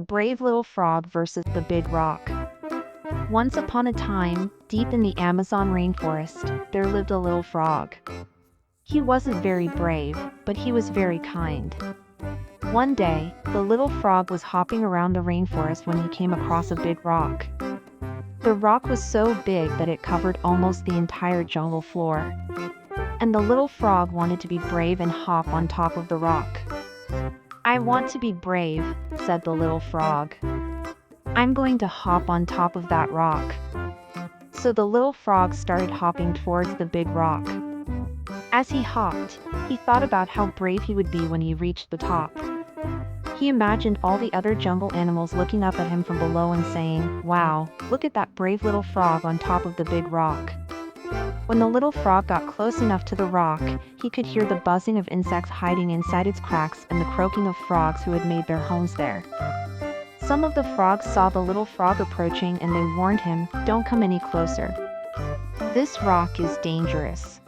The brave little frog versus the big rock. Once upon a time, deep in the Amazon rainforest, there lived a little frog. He wasn't very brave, but he was very kind. One day, the little frog was hopping around the rainforest when he came across a big rock. The rock was so big that it covered almost the entire jungle floor. And the little frog wanted to be brave and hop on top of the rock. "I want to be brave," said the little frog. "I'm going to hop on top of that rock." So the little frog started hopping towards the big rock. As he hopped, he thought about how brave he would be when he reached the top. He imagined all the other jungle animals looking up at him from below and saying, "Wow, look at that brave little frog on top of the big rock." When the little frog got close enough to the rock, he could hear the buzzing of insects hiding inside its cracks and the croaking of frogs who had made their homes there. Some of the frogs saw the little frog approaching and they warned him, "Don't come any closer. This rock is dangerous."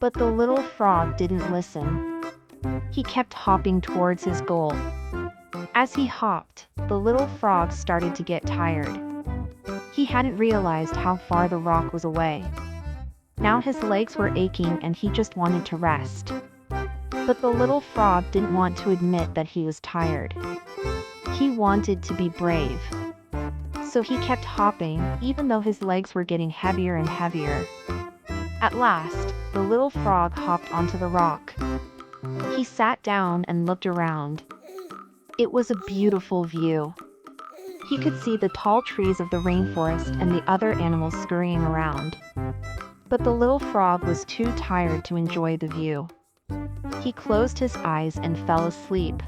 But the little frog didn't listen. He kept hopping towards his goal. As he hopped, the little frog started to get tired. He hadn't realized how far the rock was away. Now his legs were aching and he just wanted to rest. But the little frog didn't want to admit that he was tired. He wanted to be brave. So he kept hopping, even though his legs were getting heavier and heavier. At last, the little frog hopped onto the rock. He sat down and looked around. It was a beautiful view. He could see the tall trees of the rainforest and the other animals scurrying around. But the little frog was too tired to enjoy the view. He closed his eyes and fell asleep.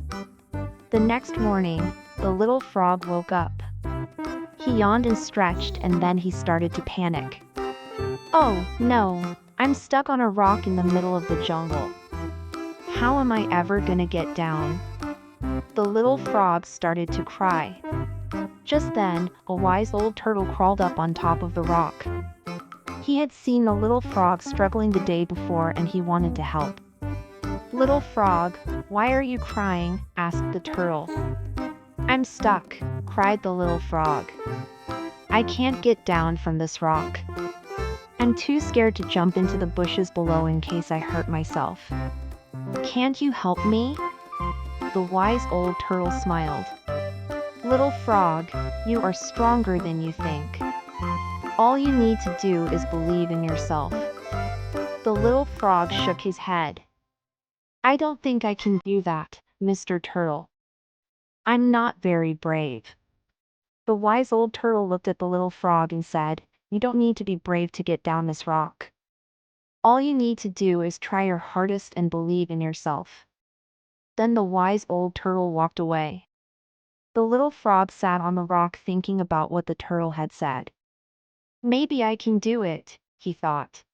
The next morning, the little frog woke up. He yawned and stretched and then he started to panic. "Oh, no, I'm stuck on a rock in the middle of the jungle. How am I ever gonna get down?" The little frog started to cry. Just then, a wise old turtle crawled up on top of the rock. He had seen the little frog struggling the day before and he wanted to help. "Little frog, why are you crying?" asked the turtle. "I'm stuck," cried the little frog. "I can't get down from this rock. I'm too scared to jump into the bushes below in case I hurt myself. Can't you help me?" The wise old turtle smiled. "Little frog, you are stronger than you think. All you need to do is believe in yourself." The little frog shook his head. "I don't think I can do that, Mr. Turtle. I'm not very brave." The wise old turtle looked at the little frog and said, "You don't need to be brave to get down this rock. All you need to do is try your hardest and believe in yourself." Then the wise old turtle walked away. The little frog sat on the rock thinking about what the turtle had said. "Maybe I can do it," he thought.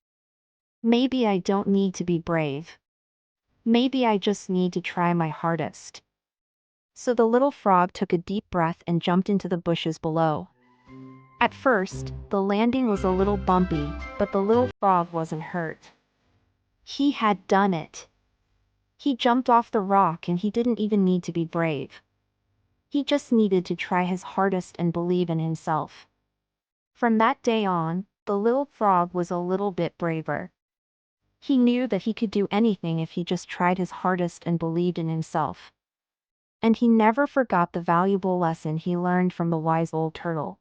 "Maybe I don't need to be brave. Maybe I just need to try my hardest." So the little frog took a deep breath and jumped into the bushes below. At first, the landing was a little bumpy, but the little frog wasn't hurt. He had done it. He jumped off the rock and he didn't even need to be brave. He just needed to try his hardest and believe in himself. From that day on, the little frog was a little bit braver. He knew that he could do anything if he just tried his hardest and believed in himself. And he never forgot the valuable lesson he learned from the wise old turtle.